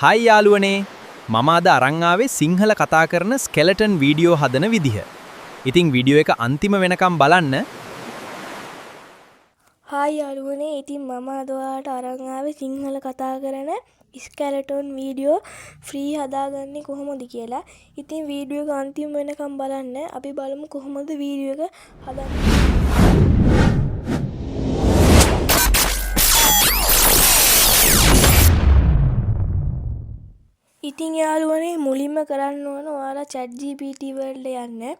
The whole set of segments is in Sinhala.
හයි යාළුවනේ මම අද අරන් ආවේ සිංහල කතා කරන ස්කෙලටන් වීඩියෝ හදන විදිහ. ඉතින් වීඩියෝ එක අන්තිම වෙනකම් බලන්න. හායි යාළුවනේ ඉතින් මම අද ඔයාලට අරන් ආවේ සිංහල කතා කරන ස්කෙලටන් වීඩියෝ ෆ්‍රී හදාගන්නේ කොහොමද කියලා. ඉතින් වීඩියෝ එක අන්තිම වෙනකම් බලන්න. අපි බලමු කොහොමද වීඩියෝ එක හදන්නේ. ඉතින් යාළුවනේ මුලින්ම කරන්න ඕන ඔයාලා chat gpt වලට යන්න.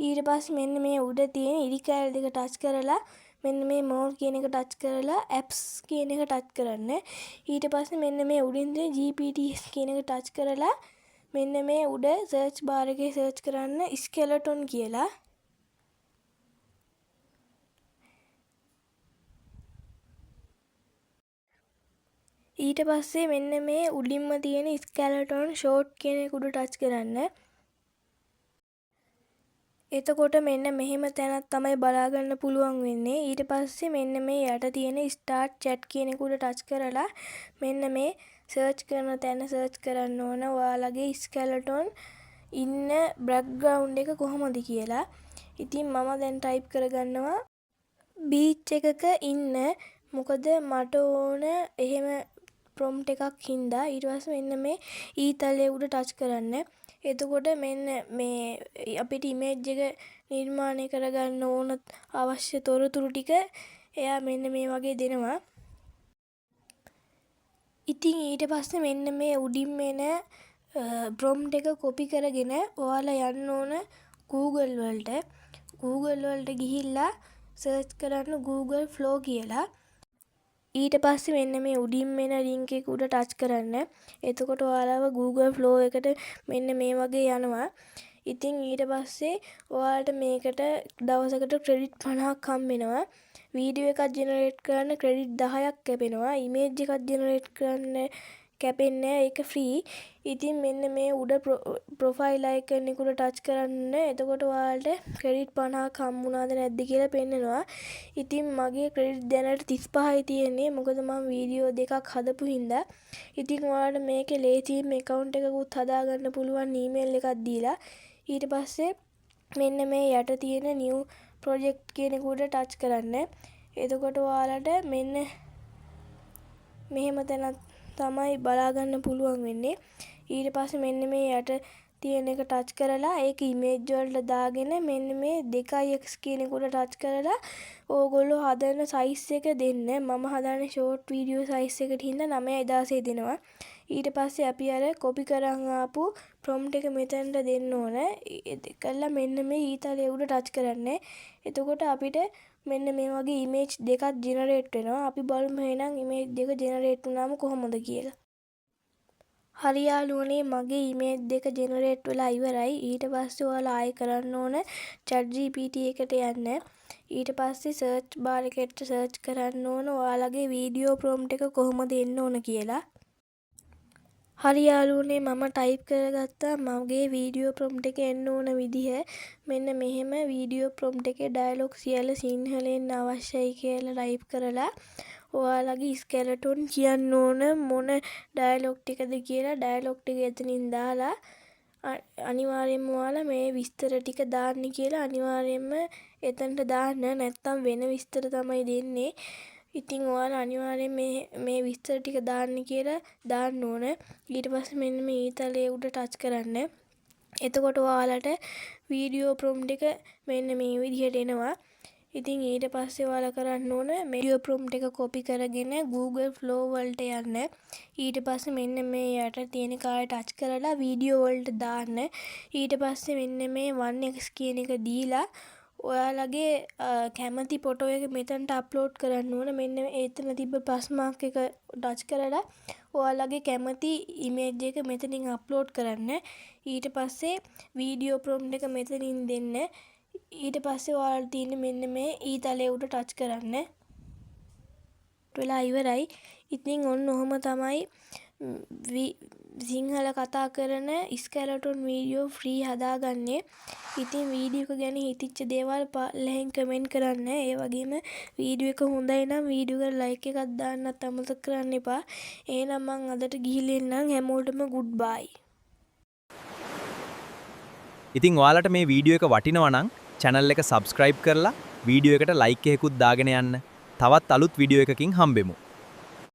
ඊට පස්සේ මෙන්න මේ උඩ තියෙන ඉරි කෑල්ල දෙක ටච් කරලා මෙන්න මේ more කියන එක ටච් කරලා apps කියන එක ටච් කරන්න. ඊට පස්සේ මෙන්න මේ උඩින් තියෙන gpt කියන එක ටච් කරලා මෙන්න මේ උඩ search bar එකේ search කරන්න skeleton කියලා. ඊට පස්සේ මෙන්න මේ උඩින්ම තියෙන skeleton short කියන එක උඩ ටච් කරන්න. එතකොට මෙන්න මෙහෙම තැනක් තමයි බලා ගන්න පුළුවන් වෙන්නේ. ඊට පස්සේ මෙන්න මේ යට තියෙන start chat කියන එක උඩ ටච් කරලා මෙන්න මේ search කරන තැන search කරන්න ඕන ඔයාලගේ skeleton ඉන්න background එක කොහොමද කියලා. ඉතින් මම දැන් type කරගන්නවා beach එකක ඉන්න. මොකද මට ඕන එහෙම prompt එකක් හින්දා. ඊට පස්සේ මෙන්න මේ ඊතලයේ උඩ ටච් කරන්න. එතකොට මෙන්න මේ අපිට ඉමේජ් එක නිර්මාණය කරගන්න ඕන අවශ්‍ය තොරතුරු ටික එයා මෙන්න මේ වගේ දෙනවා. ඉතින් ඊට පස්සේ මෙන්න මේ උඩින්ම එන prompt එක copy කරගෙන ඔයාලා යන්න ඕන Google වලට. Google වලට ගිහිල්ලා search කරන්න Google Flow කියලා. ඊට පස්සේ මෙන්න මේ උඩින්ම එන link එක උඩ ටච් කරන්න. එතකොට ඔයාලව Google Flow එකට මෙන්න මේ වගේ යනවා. ඉතින් ඊට පස්සේ ඔයාලට මේකට දවසකට ක්‍රෙඩිට් 50ක් හම්බ වෙනවා. වීඩියෝ එකක් ජෙනරේට් කරන්න ක්‍රෙඩිට් 10ක් කැපෙනවා. ඉමේජ් එකක් ජෙනරේට් කරන්න කැපෙන්නේ ඒක ෆ්‍රී. ඉතින් මෙන්න මේ උඩ ප්‍රොෆයිල් අයිකන් එක උඩ ටච් කරන්න. එතකොට ඔයාලට ක්‍රෙඩිට් 50ක් හම්බුණාද නැද්ද කියලා පෙන්නනවා. ඉතින් මගේ ක්‍රෙඩිට් දැනට 35යි තියෙන්නේ. මොකද මම වීඩියෝ දෙකක් හදපු හින්දා. ඉතින් ඔයාලට මේකේ ලේසියෙන් account එකකුත් හදාගන්න පුළුවන් ඊමේල් එකක් දීලා. ඊට පස්සේ මෙන්න මේ යට තියෙන new project කියන එක උඩ ටච් කරන්න. එතකොට ඔයාලට මෙන්න මෙහෙම තැනක් තමයි බලා ගන්න පුළුවන් වෙන්නේ. ඊට පස්සේ මෙන්න මේ යට තියෙන එක ටච් කරලා ඒක ඉමේජ් වලට දාගෙන මෙන්න මේ 2x කියන එක උඩ ටච් කරලා ඕගොල්ලෝ හදන size එක දෙන්න. මම හදන්නේ short video size එකට හින්දා 9:16 දෙනවා. ඊට පස්සේ අපි අර copy කරන් ආපු prompt එක මෙතනට දෙන්න ඕන. ඒකල්ලා මෙන්න මේ ඊතලයේ උඩ ටච් කරන්න. එතකොට අපිට මෙන්න මේ වගේ ඉමේජ් දෙකක් ජෙනරේට් වෙනවා. අපි බලමු එහෙනම් ඉමේජ් දෙක ජෙනරේට් වුණාම කොහොමද කියලා. හරි යාළුවනේ මගේ ඉමේජ් දෙක ජෙනරේට් වෙලා ඉවරයි. ඊට පස්සේ ඔයාලා ආයෙ කරන්න ඕන chat gpt එකට යන්න. ඊට පස්සේ search bar එකට search කරන්න ඕන ඔයාලගේ වීඩියෝ prompt එක කොහොමද එන්න ඕන කියලා. හරි යාළුවනේ මම ටයිප් කරගත්තා මගේ වීඩියෝ prompt එක එන්න ඕන විදිහ. මෙන්න මෙහෙම වීඩියෝ prompt එකේ ඩයලොග් සියල්ල සිංහලෙන් අවශ්‍යයි කියලා ටයිප් කරලා ඔයාලගේ ස්කෙලටොන් කියන්න ඕන මොන ඩයලොග් ටිකද කියලා ඩයලොග් ටික එතනින් දාලා අනිවාර්යෙන්ම ඔයාලා මේ විස්තර ටික දාන්න කියලා අනිවාර්යෙන්ම එතනට දාන්න. නැත්තම් වෙන විස්තර තමයි දෙන්නේ. ඉතින් ඔයාලා අනිවාර්යෙන් මේ විස්තර ටික දාන්න කියලා දාන්න ඕන. ඊට පස්සේ මෙන්න මේ ඊතලයේ උඩ ටච් කරන්න. එතකොට ඔයාලට වීඩියෝ prompt එක මෙන්න මේ විදිහට එනවා. ඉතින් ඊට පස්සේ ඔයාලා කරන්න ඕන වීඩියෝ prompt එක copy කරගෙන Google Flow වලට යන්න. ඊට පස්සේ මෙන්න මේ යට තියෙන කාට ටච් කරලා වීඩියෝ වලට දාන්න. ඊට පස්සේ මෙන්න මේ 1x කියන එක දීලා ඔයාලගේ කැමති ෆොටෝ එක මෙතනට අප්ලෝඩ් කරන්න ඕන. මෙන්න එතන තිබ්බ ප්ලස් මාක් එක ටච් කරලා ඔයාලගේ කැමති ඉමේජ් එක මෙතනින් අප්ලෝඩ් කරන්න. ඊට පස්සේ වීඩියෝ prompt එක මෙතනින් දෙන්න. ඊට පස්සේ ඔයාලට තියෙන්නේ මෙන්න මේ ඊතලයේ උඩ ටච් කරන්න. වෙලා ඉවරයි. ඉතින් ඔන්න ඔහොම තමයි සිංහල කතා කරන ස්කැලටොන් වීඩියෝ ෆ්‍රී හදාගන්නේ. ඉතින් වීඩියෝ එක ගැන හිතිච්ච දේවල් පල්ලෙහෙන් කමෙන්ට් කරන්න. ඒ වගේම වීඩියෝ එක හොඳයි නම් වීඩියෝ එකට ලයික් එකක් දාන්නත් අමතක කරන්න එපා. එහෙනම් මං අදට ගිහිල්ලා එන්නම්. හැමෝටම ගුඩ් බයි. ඉතින් ඔයාලට මේ වීඩියෝ එක වටිනවා නම් channel එක subscribe කරලා වීඩියෝ එකට like එකකුත් දාගෙන යන්න. තවත් අලුත් වීඩියෝ එකකින් හම්බෙමු.